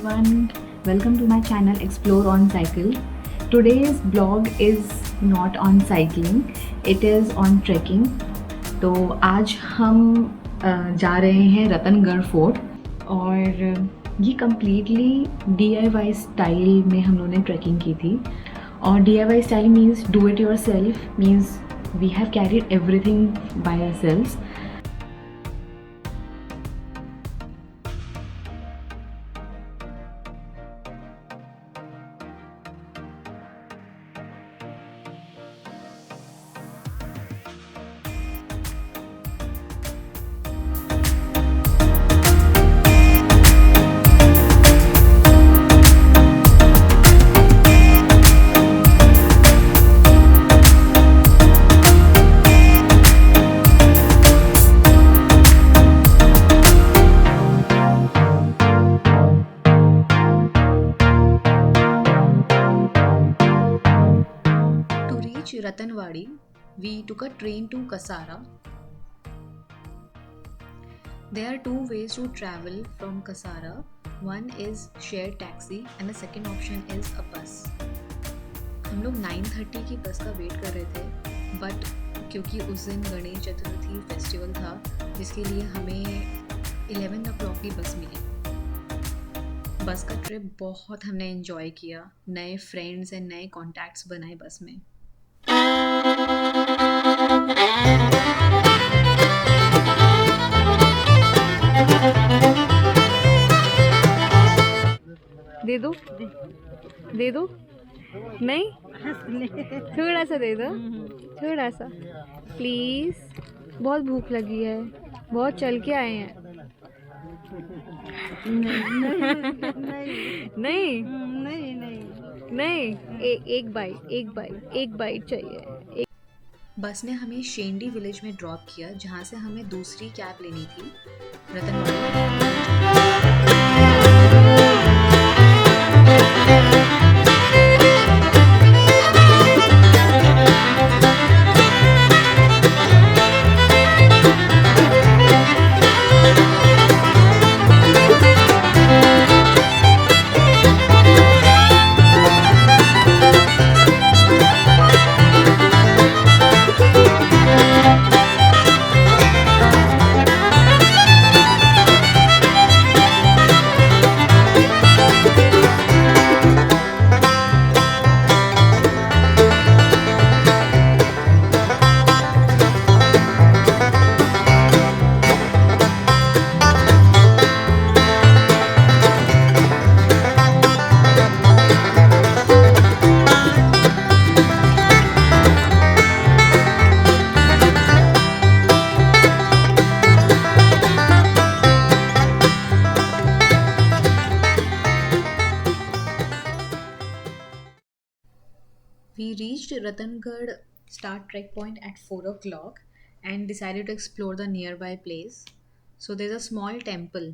everyone, welcome to my channel Explore on Cycle. Today's blog is not on cycling, it is on trekking. तो आज हम जा रहे हैं रतनगढ़ फोर्ट और ये कम्प्लीटली DIY स्टाइल में हम लोगों ने ट्रैकिंग की थी. और DIY style means do it yourself, means we have carried everything by ourselves. Ratanwadi, we took a train to Kasara. There are two ways to travel from Kasara. One is shared taxi and the second option is a bus. हम लोग 9:30 की बस का wait कर रहे थे, but क्योंकि उस दिन गणेश चतुर्थी फेस्टिवल था, जिसके लिए हमें 11 o'clock की बस मिली. बस का ट्रिप बहुत हमने एंजॉय किया, नए फ्रेंड्स एंड नए कॉन्टैक्ट्स बनाए बस में. दे दो नहीं थोड़ा सा दे दो, थोड़ा सा प्लीज. बहुत भूख लगी है, बहुत चल के आए हैं. नहीं एक बाइट चाहिए. बस ने हमें शेंडी विलेज में ड्रॉप किया, जहाँ से हमें दूसरी कैब लेनी थी रतनवाड़ी. We reached Ratangarh start trek point at 4 o'clock and decided to explore the nearby place. So there's a small temple.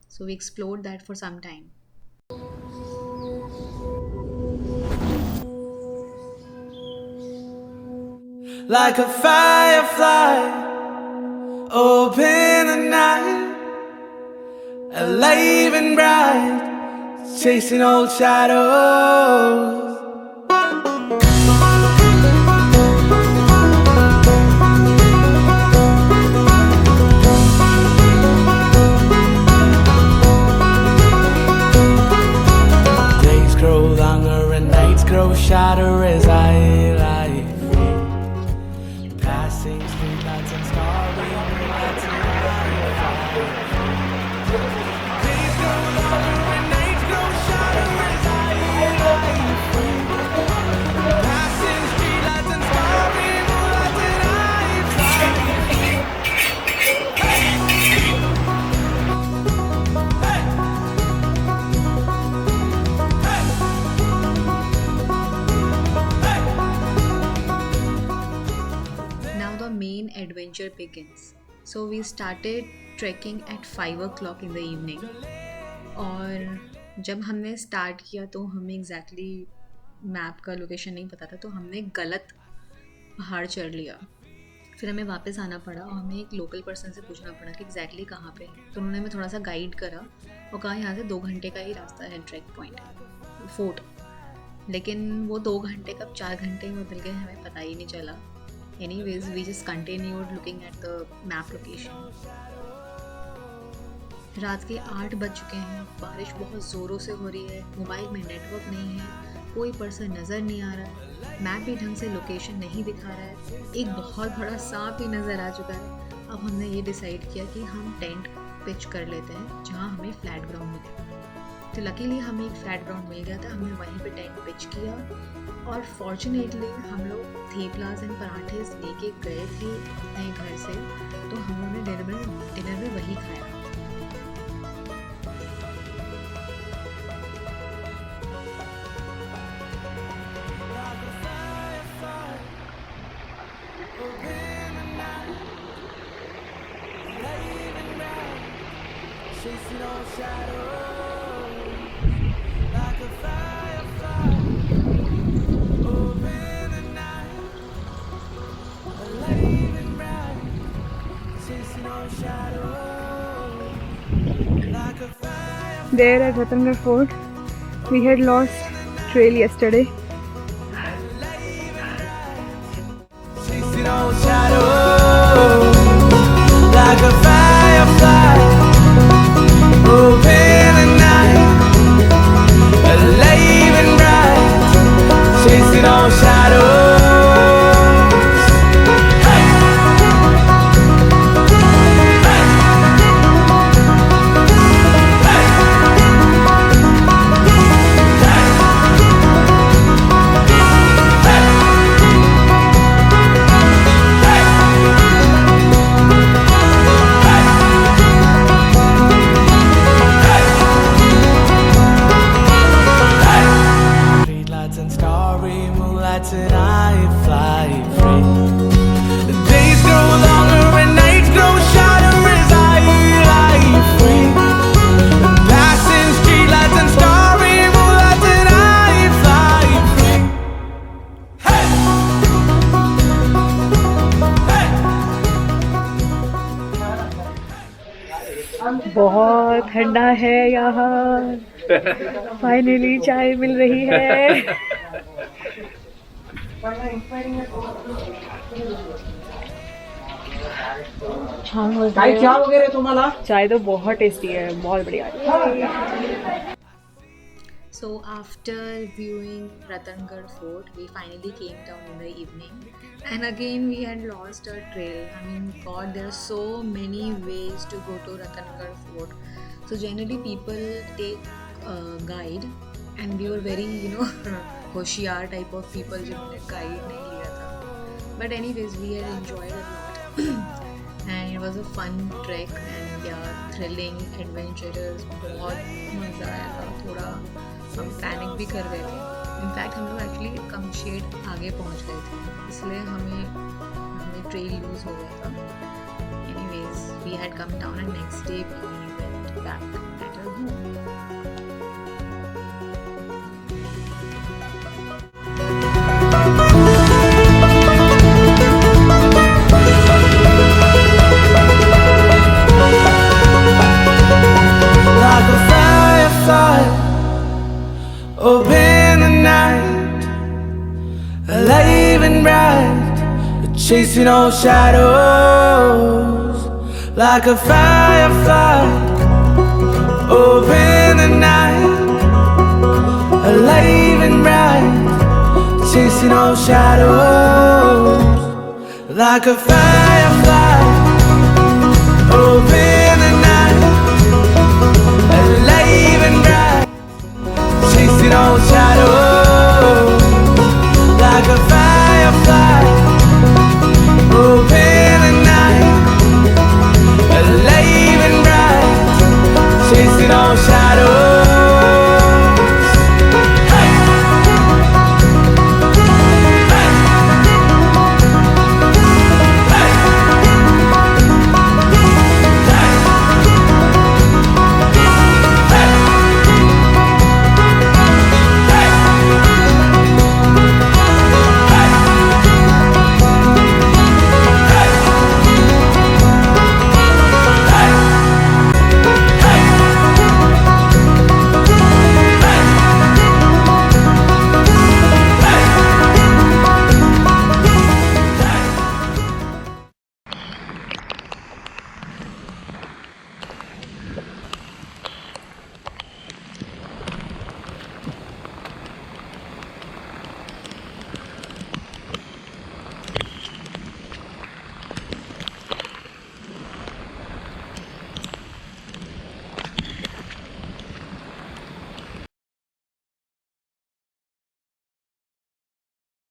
So we explored that for some time. Like a firefly, open at night, alive and bright, chasing old shadows. Shadow as I lie free, passing streetlights and starry moonlights and days grow longer and nights grow shorter as I lie free, passing streetlights and starry moonlights and adventure begins. So we started trekking at 5 o'clock in the evening. और जब हमने start किया तो हमें exactly map का location नहीं पता था, तो हमने गलत पहाड़ चढ़ लिया. फिर हमें वापस आना पड़ा और हमें एक लोकल पर्सन से पूछना पड़ा कि एग्जैक्टली कहाँ पे है। तो उन्होंने हमें थोड़ा सा गाइड करा और कहा यहाँ से 2 घंटे का ही रास्ता है ट्रैक पॉइंट फोर्ट। लेकिन वो 2 घंटे कब 4 घंटे में बदल गए हमें पता ही नहीं चला। Anyways we just continued looking at the map location. रात के 8 बज चुके हैं, बारिश बहुत ज़ोरों से हो रही है, मोबाइल में नेटवर्क नहीं है, कोई पर्सन नज़र नहीं आ रहा है, मैप भी ढंग से लोकेशन नहीं दिखा रहा है, एक बहुत बड़ा सांप भी नज़र आ चुका है। अब हमने ये डिसाइड किया कि हम टेंट पिच कर लेते हैं जहाँ हमें फ्लैट ग्राउंड मिले। तो लकीली हमें एक फ्लैट ग्राउंड मिल गया था, हमने वहीं पे टेंट पिच किया और फॉर्चुनेटली हम लोग थेपलास एंड पराठे लेके गए थे अपने घर से, तो हम लोगों ने डिनर में वही खाया। Chasing all shadows like a firefly over the night, alive and bright. Chasing all shadows like a firefly. There at Ratanagar Fort, we had lost trail yesterday. Chasing all shadows like a firefly. Open the night, alive and bright, chasing all shadows. Hey! Hey! Hey! And starry moonlights and I fly free. The days grow longer and nights grow shorter as I fly free. Passing streetlights and starry moonlights and I fly free. Hey! Hey! बहुत ठंडा है यहाँ। Finally चाय मिल रही है। काय चहा वगैरे तुम्हाला? चाय तो बहुत टेस्टी है, बहुत बढ़िया। So after viewing Ratanagar Fort, we finally came down in the evening, and again we had lost our trail. I mean, God, there are so many ways to go to Ratanagar Fort. So generally people take a guide, and we were very, होशियार type of people जिन्होंने guide नहीं लिया था. But anyways, we had enjoyed a lot, and it was a fun trek and yeah, thrilling, adventurous. बहुत मज़ा आया था। थोड़ा हम पैनिक भी कर गए थे। इनफैक्ट हम लोग एक्चुअली कमशेड आगे पहुंच गए थे, इसलिए हमें ट्रेल लूज हो गया था। Anyways we had come down and next day we went back at our home. Like a firefly, open the night, alive and bright, chasing all shadows. Like a firefly, open the night, alive and bright, chasing all shadows. Like a firefly, open